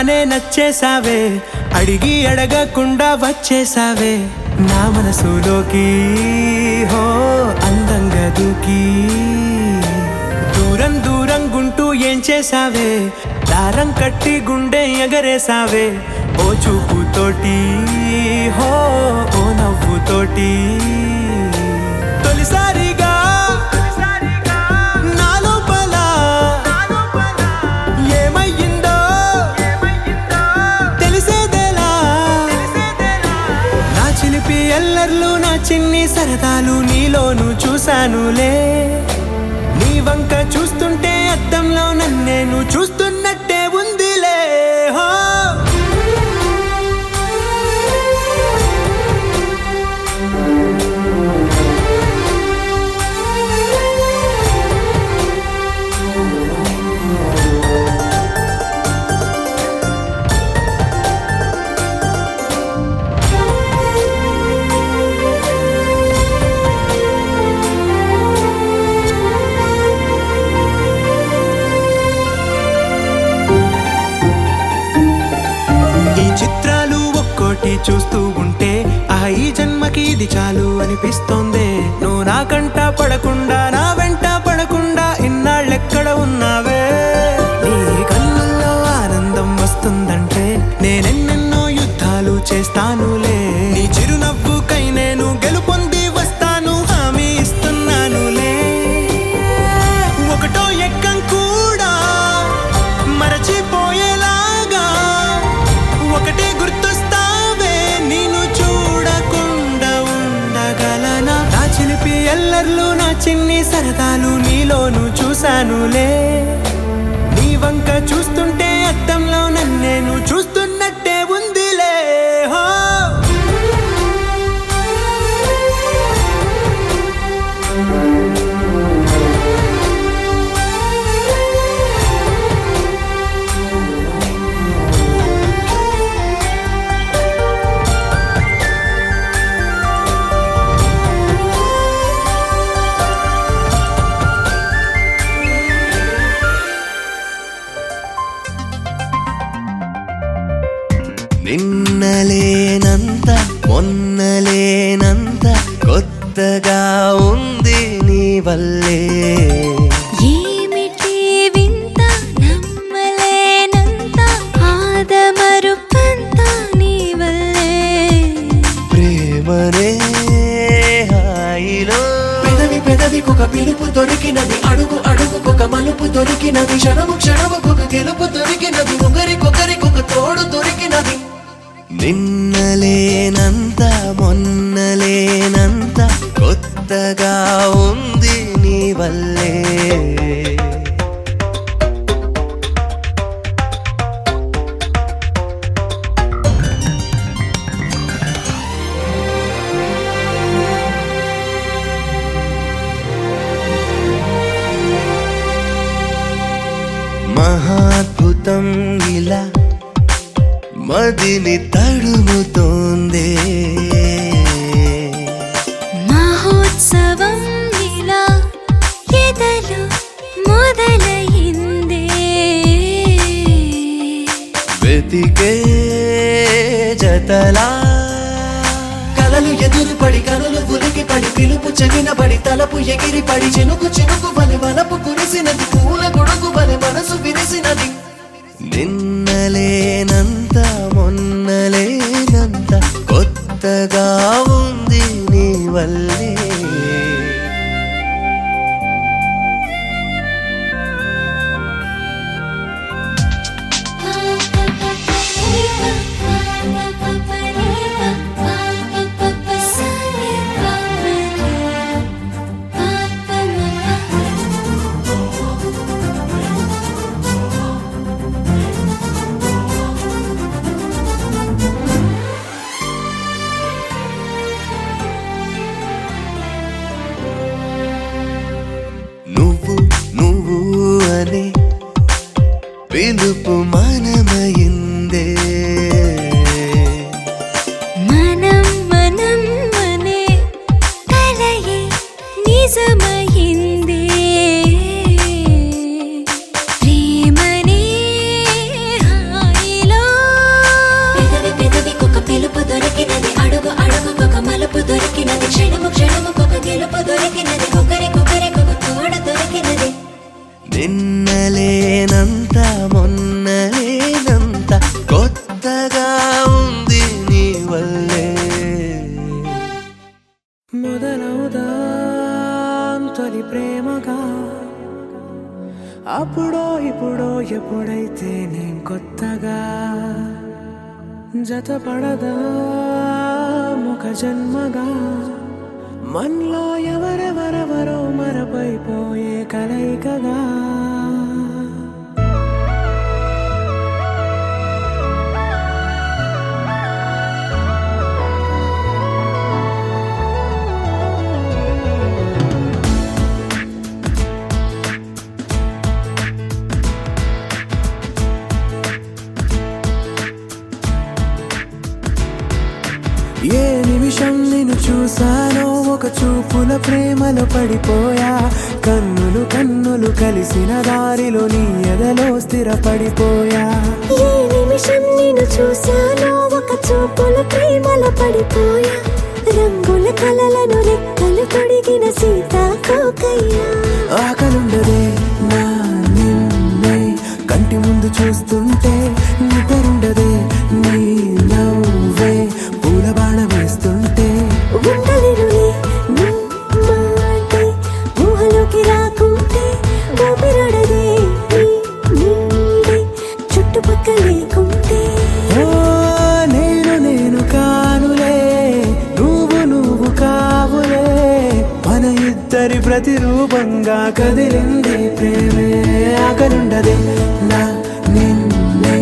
చూడగానే నచ్చేసావే, అడిగి అడగకుండా వచ్చేసావే నా మనసులోకి. హో అందంగా దూకి దూరం దూరం గుంటూ ఏం చేసావే, దారం కట్టి గుండె ఎగరేసావే ఓ చూపుతోటి, హో ఓ నవ్వుతోటి. తొలిసారిగా నా లోపల ఏమయ్యిందో తెలిసేదేలా. నా చిలిపి ఎల్లర్లు నా చిన్ని సరదాలు నీలోను చూశానులే. నీ వంక చూస్తుంటే అద్దంలో నన్నేను చూస్తున్నట్టే ఉందిలే. హో చిత్రాలు ఒక్కోటి చూస్తూ ఉంటే ఈ జన్మకి ఇది చాలు అనిపిస్తోంది. నువ్వు నా కంట పడకుండా నా వెంట పడకుండా ఇన్నాళ్ళెక్కడ ఉన్నావే. నీ కళ్ళల్లో ఆనందం వస్తుందంటే నేనెన్నెన్నో యుద్ధాలు చేస్తానులే. నీ చిరునవ్వుకై నేను గెలుపొంది వస్తాను హామీ ఇస్తున్నానులే. ఒకటో ఎక్కం కూడా మరచిపోయేలాగా ఒకటే గుర్తొస్తావే, నేను చూడకుండా ఉండగలనా. నా చిలిపి ఎల్లర్లు నా చిన్ని సరదాలు నీలోను చూశానులే. నీ వంక చూస్తుంటే అద్దంలో నన్నేను చూస్తున్నట్టే ఉందిలే. హో నిన్నలేనంత మొన్నలేనంత కొత్తగా ఉంది నీ వల్లే. ఏమిటి వింత నమ్మలేనంత ఆదమరుపంత నీ వల్లే. ప్రేమనే హాయిలో పెదవి పెదవికొక పిలుపు దొరికినది, అడుగు అడుగుకొక మలుపు దొరికినది, క్షణము క్షణముకొక గెలుపు దొరికినది, ఒకరికొకరికొక తోడు దొరికినది. నిన్నలేనంత మొన్నలేనంత కొత్తగా ఉంది నీ వల్లే. మహాద్భుతం ఇలా మదిని తడుముతోందే. మహోత్సవం ఇలా ఎదలు మొదలైందే. వెతికే జతలా కలలు ఎదురుపడి కనులు ఉలికి పడి పిలుపు చెవినబడి తలపు ఎగిరి పడి చినుకు చినుకు వలె వలపు కురిసినది, పూల గొడుగు వలె మనసు విరిసినది. నిన్నలేనంత మొన్నలేనంత కొత్తగా ఉంది నీ వల్లే. తొలి ప్రేమగా అప్పుడో ఇప్పుడో ఎప్పుడైతే నేను కొత్తగా జతపడదా ముఖ జన్మగా మనలో ఎవరెవరెవరో మరపైపోయే కలయికగా ఏ నిమిషం నిన్ను చూసానో ఒక చూపుల ప్రేమలో పడిపోయా కన్నులు కన్నులు కలిసిన దారిలో నీ ఎదలో స్థిరపడిపోయా ఏ నిమిషం నేను చూశానో ఒక చూపుల ప్రేమలో పడిపోయా రంగుల కలలను రెక్కలు తొడిగిన సీతాకోకయ్యా ఆకలుండదే నా నిన్నే కంటి ముందు చూస్తుంటే నిద్రుండదే నీ నవ్వే పూల బాణం వేస్తుంటే ఉండలేనులే నీ మాటే ఊహలోకి రాకుంటే ఊపిరాడదే నీ నీడే చుట్టుపక్కల లేకుంటే ఓ నేను కానులే నువ్వు కావులే మన ఇద్దరి ప్రతిరూపంగా కదిలింది ప్రేమే ఆకలుండదే నా నిన్నే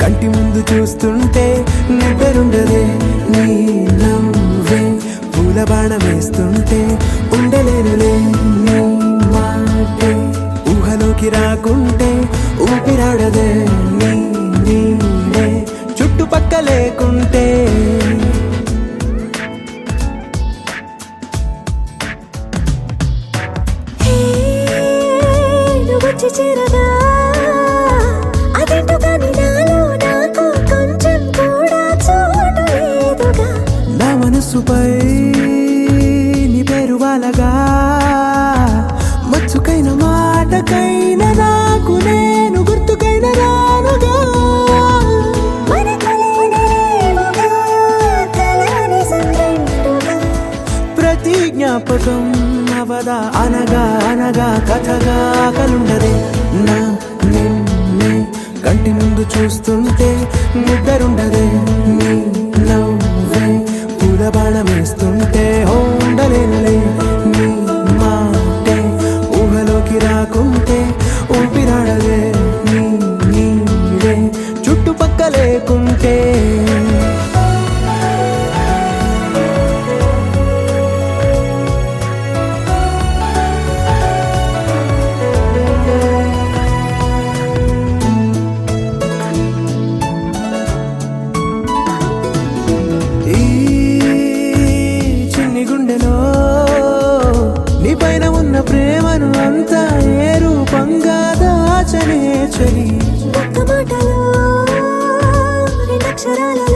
కంటి ముందు చూస్తుంటే నిద్రుండదే నీ నవ్వే పూల బాణం వేస్తుంటే ఉండలేనులే నీ మాటే ఊహలోకి రాకుంటే ఊపిరాడదే నీ నీడే చుట్టుపక్క లేకుంటే హే నువ్వు వచ్చి చేరగా అదేంటో కానీ నాలో నాకు కొంచెం కూడా చోటు లేదుగా నా మనసుపై నీ పేరు వాలగా మచ్చుకైన మాటకైన నాకు నేను గుర్తుకైన రానుగా మనకులేనేమోగా కలని సంరెండుగా ప్రతి జ్ఞాపకం అవదా అనగా అనగా కథగా కలుండదే నా నిన్నే కంటి ముందు చూస్తుంటే నిద్రుండదే నీ నవ్వే పూల బాణం వేస్తుంటే ఉండలేనులే నీ మాటే ఊహలోకి రాకుంటే ఊపిరాడదే నీ నీడే చుట్టుపక్క లేకుంటే ఈ చిన్ని గుండెలో నీ పైన ఉన్న ప్రేమను అంతా ఏ రూపంగా దాచనే చలి ఒక్క మాటలో రెండక్షరాలలో